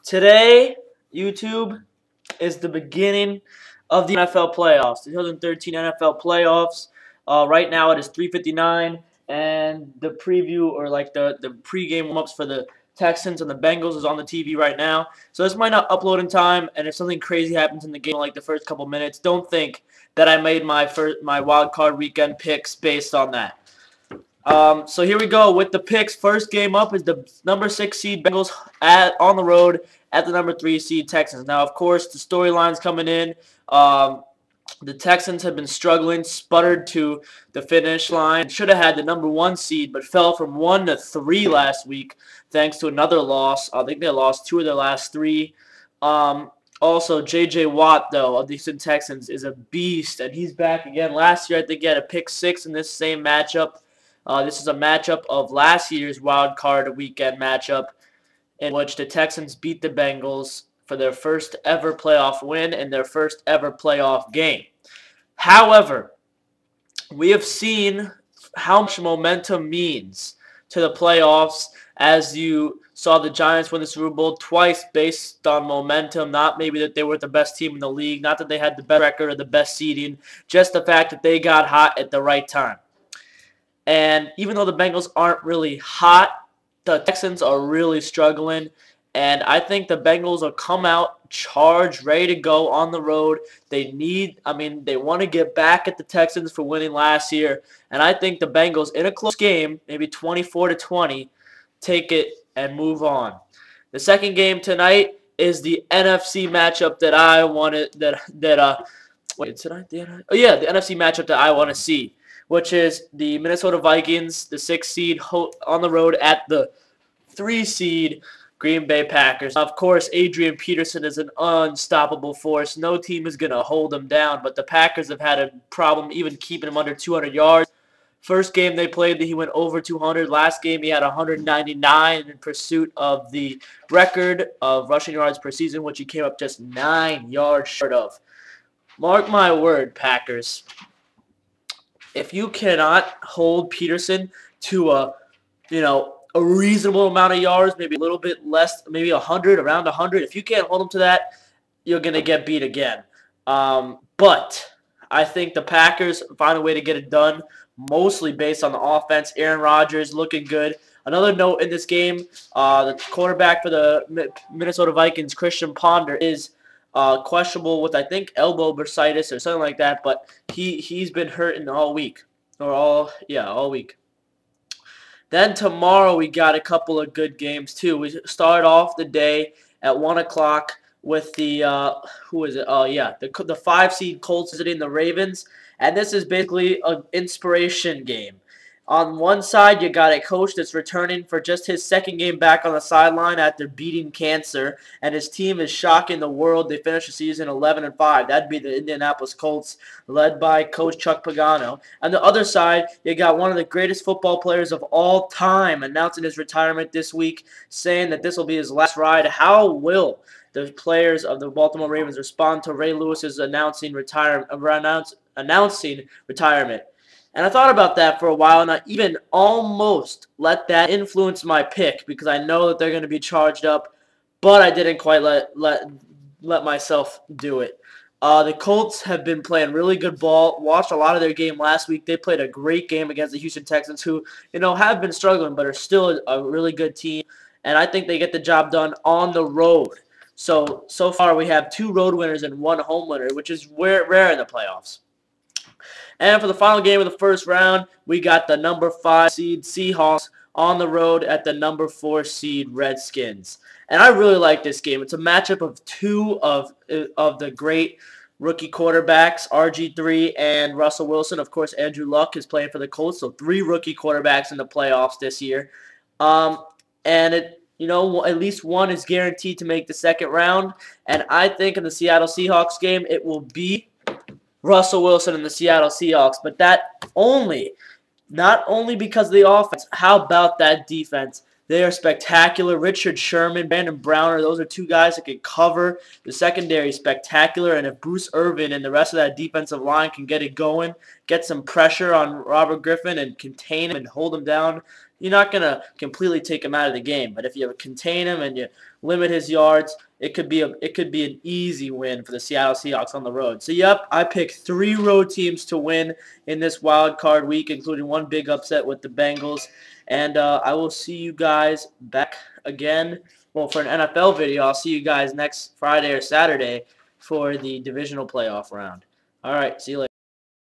Today, YouTube, is the beginning of the NFL playoffs, the 2013 NFL playoffs. Right now it is 3:59, and the preview or like the pregame warm-ups for the Texans and the Bengals is on the TV right now. So this might not upload in time, and if something crazy happens in the game like the first couple minutes, don't think that I made my wild card weekend picks based on that. So here we go with the picks. First game up is the number 6 seed Bengals on the road at the number 3 seed Texans. Now, of course, the storylines coming in. The Texans have been struggling, sputtered to the finish line. Should have had the number 1 seed, but fell from 1 to 3 last week thanks to another loss. I think they lost 2 of their last 3. Also, J.J. Watt, though, of the Houston Texans, is a beast, and he's back again. Last year, I think he had a pick 6 in this same matchup. This is a matchup of last year's wild card weekend matchup in which the Texans beat the Bengals for their first ever playoff win and their first ever playoff game. However, we have seen how much momentum means to the playoffs, as you saw the Giants win the Super Bowl twice based on momentum, not maybe that they were the best team in the league, not that they had the best record or the best seeding, just the fact that they got hot at the right time. And even though the Bengals aren't really hot, the Texans are really struggling. And I think the Bengals will come out charged, ready to go on the road. They want to get back at the Texans for winning last year. And I think the Bengals, in a close game, maybe 24-20, take it and move on. The second game tonight is the NFC matchup that I wanted. The NFC matchup that I want to see, which is the Minnesota Vikings, the 6 seed, on the road at the 3 seed Green Bay Packers. Of course, Adrian Peterson is an unstoppable force. No team is going to hold him down, but the Packers have had a problem even keeping him under 200 yards. First game they played, he went over 200. Last game, he had 199 in pursuit of the record of rushing yards per season, which he came up just 9 yards short of. Mark my word, Packers. If you cannot hold Peterson to a reasonable amount of yards, maybe a little bit less, maybe 100, around 100, if you can't hold him to that, you're going to get beat again. But I think the Packers find a way to get it done, mostly based on the offense. Aaron Rodgers looking good. Another note in this game, the quarterback for the Minnesota Vikings, Christian Ponder, is questionable with, I think, elbow bursitis or something like that, but he's been hurting all week. All week. Then tomorrow we got a couple of good games too. We start off the day at 1 o'clock with the the 5 seed Colts visiting the Ravens, and this is basically an inspiration game. On one side, you got a coach that's returning for just his second game back on the sideline after beating cancer, and his team is shocking the world. They finished the season 11-5. That'd be the Indianapolis Colts, led by Coach Chuck Pagano. On the other side, you got one of the greatest football players of all time announcing his retirement this week, saying that this will be his last ride. How will the players of the Baltimore Ravens respond to Ray Lewis's announcing retirement? And I thought about that for a while, and I even almost let that influence my pick because I know that they're going to be charged up, but I didn't quite let myself do it. The Colts have been playing really good ball. Watched a lot of their game last week. They played a great game against the Houston Texans, who have been struggling but are still a really good team, and I think they get the job done on the road. So far we have 2 road winners and 1 home winner, which is rare in the playoffs. And for the final game of the first round, we got the number 5 seed Seahawks on the road at the number 4 seed Redskins. And I really like this game. It's a matchup of 2 of the great rookie quarterbacks, RG3 and Russell Wilson. Of course, Andrew Luck is playing for the Colts, so 3 rookie quarterbacks in the playoffs this year. At least one is guaranteed to make the second round. And I think in the Seattle Seahawks game, it will be Russell Wilson and the Seattle Seahawks, but not only because of the offense. How about that defense? They are spectacular. Richard Sherman, Brandon Browner, those are 2 guys that can cover. The secondary is spectacular, and if Bruce Irvin and the rest of that defensive line can get it going, get some pressure on Robert Griffin and contain him and hold him down, you're not gonna completely take him out of the game. But if you contain him and you limit his yards, it could be an easy win for the Seattle Seahawks on the road. So yep, I picked 3 road teams to win in this wild card week, including one big upset with the Bengals. And I will see you guys back again. Well, for an NFL video, I'll see you guys next Friday or Saturday for the divisional playoff round. All right, see you later.